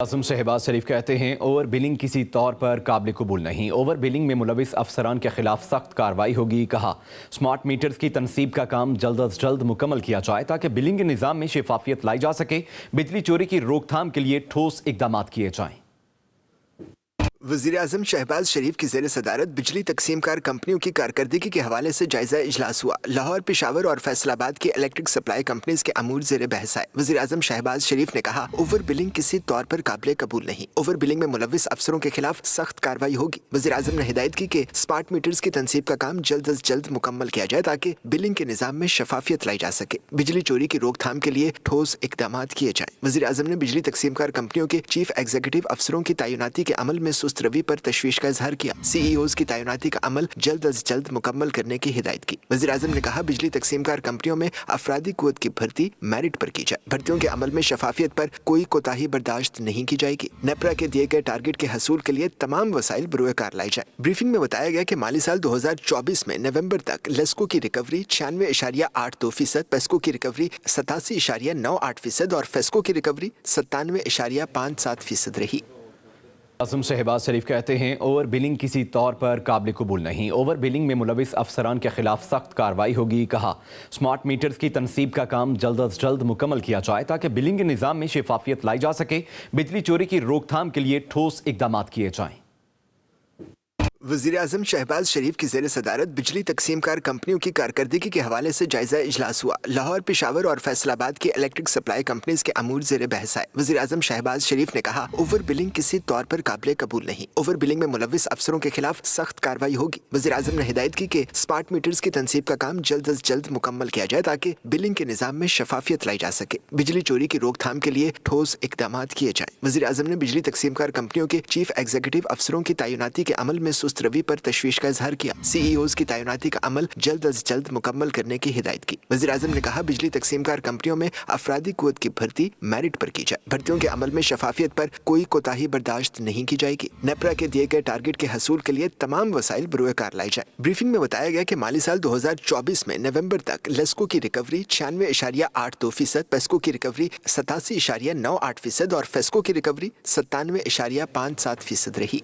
आजम शहबाज शरीफ कहते हैं over billing किसी तौर पर काबिल कबूल नहीं। ओवर बिलिंग में मुलविस अफसरान के खिलाफ सख्त कार्रवाई होगी। कहा स्मार्ट मीटर्स की तनसीब का काम जल्द अज जल्द मुकम्मल किया जाए ताकि बिलिंग के निज़ाम में शफाफियत लाई जा सके। बिजली चोरी की रोकथाम के लिए ठोस इकदाम किए जाएं। वज़ीर-ए-आज़म शहबाज शरीफ की ज़ेर सदारत बिजली तकसीम कार कंपनियों की कारकर्दगी के हवाले से जायजा इजलास हुआ। लाहौर, पेशावर और फैसलाबाद की इलेक्ट्रिक सप्लाई कंपनीज के अमूर ज़ेर बहस आए। वज़ीर-ए-आज़म शहबाज शरीफ ने कहा ओवर बिलिंग किसी तौर पर काबिल कबूल नहीं। ओवर बिलिंग में मुलविस अफसरों के खिलाफ सख्त कार्रवाई होगी। वज़ीर-ए-आज़म ने हिदायत की कि स्मार्ट मीटर्स की तनसीब का काम जल्द अज जल्द मुकम्मल किया जाए ताकि बिलिंग के निज़ाम में शफाफियत लाई जा सके। बिजली चोरी की रोकथाम के लिए ठोस इकदाम किए जाएं। वज़ीर-ए-आज़म ने बिजली तकसीम कार कंपनियों के चीफ एग्जीक्यूटिव अफसरों की तैनाती के अमल में सुस्त रवि पर तशवीश का इजहार किया। CEOs की तैनाती का अमल जल्द अज जल्द मुकम्मल करने की हिदायत की। वज़ीर-ए-आज़म ने कहा बिजली तकसीमकार कंपनियों में अफरादी कुव्वत की भर्ती मेरिट पर की जाए। भर्तियों के अमल में शफाफियत पर कोई कोताही बर्दाश्त नहीं की जाएगी। नेपरा के दिए गए टारगेट के हसूल के लिए तमाम वसाइल बरोए कार लाई जाए। ब्रीफिंग में बताया गया कि माली साल 2024 में नवंबर तक लेस्को की रिकवरी 96.82%, पेस्को की रिकवरी 87.98% और फेस्को की रिकवरी 97.57% रही। आजम शहबाज शरीफ कहते हैं ओवर बिलिंग किसी तौर पर काबिल कबूल नहीं। ओवर बिलिंग में मुलविस अफसरान के खिलाफ सख्त कार्रवाई होगी। कहा स्मार्ट मीटर्स की तनसीब का काम जल्द अज जल्द मुकम्मल किया जाए ताकि बिलिंग के निज़ाम में शफाफियत लाई जा सके। बिजली चोरी की रोकथाम के लिए ठोस इकदाम किए जाएं। वज़ीर-ए-आज़म शहबाज शरीफ की ज़ेर सदारत बिजली तकसीम कार कंपनियों की कारकर्दगी के हवाले से जायजा इजलास हुआ। लाहौर, पेशावर और फैसलाबाद की इलेक्ट्रिक सप्लाई कंपनीज के अमूर ज़ेर बहस आए। वज़ीर-ए-आज़म शहबाज शरीफ ने कहा ओवर बिलिंग किसी तौर पर काबिल कबूल नहीं। ओवर बिलिंग में मुलविस अफसरों के खिलाफ सख्त कार्रवाई होगी। वज़ीर-ए-आज़म ने हिदायत की कि स्मार्ट मीटर्स की तनसीब का काम जल्द अज जल्द मुकम्मल किया जाए ताकि बिलिंग के निज़ाम में शफाफियत लाई जा सके। बिजली चोरी की रोकथाम के लिए ठोस इकदाम किए जाएं। वज़ीर-ए-आज़म ने बिजली तकसीम कार कंपनियों के चीफ एग्जीक्यूटिव अफसरों की तैनाती के अमल में सुस्त रवि पर तशवीश का इजहार किया। CEOs की तैनाती का अमल जल्द अज जल्द मुकम्मल करने की हिदायत की। वज़ीर-ए-आज़म ने कहा बिजली तकसीमकार कंपनियों में अफरादी कुव्वत की भर्ती मेरिट पर की जाए। भर्तियों के अमल में शफाफियत पर कोई कोताही बर्दाश्त नहीं की जाएगी। नेपरा के दिए गए टारगेट के हसूल के लिए तमाम वसाइल बरोए कार लाई जाए। ब्रीफिंग में बताया गया कि माली साल 2024 में नवंबर तक लेस्को की रिकवरी 96.82%, पेस्को की रिकवरी 87.98% और फेस्को की रिकवरी 97.57% रही।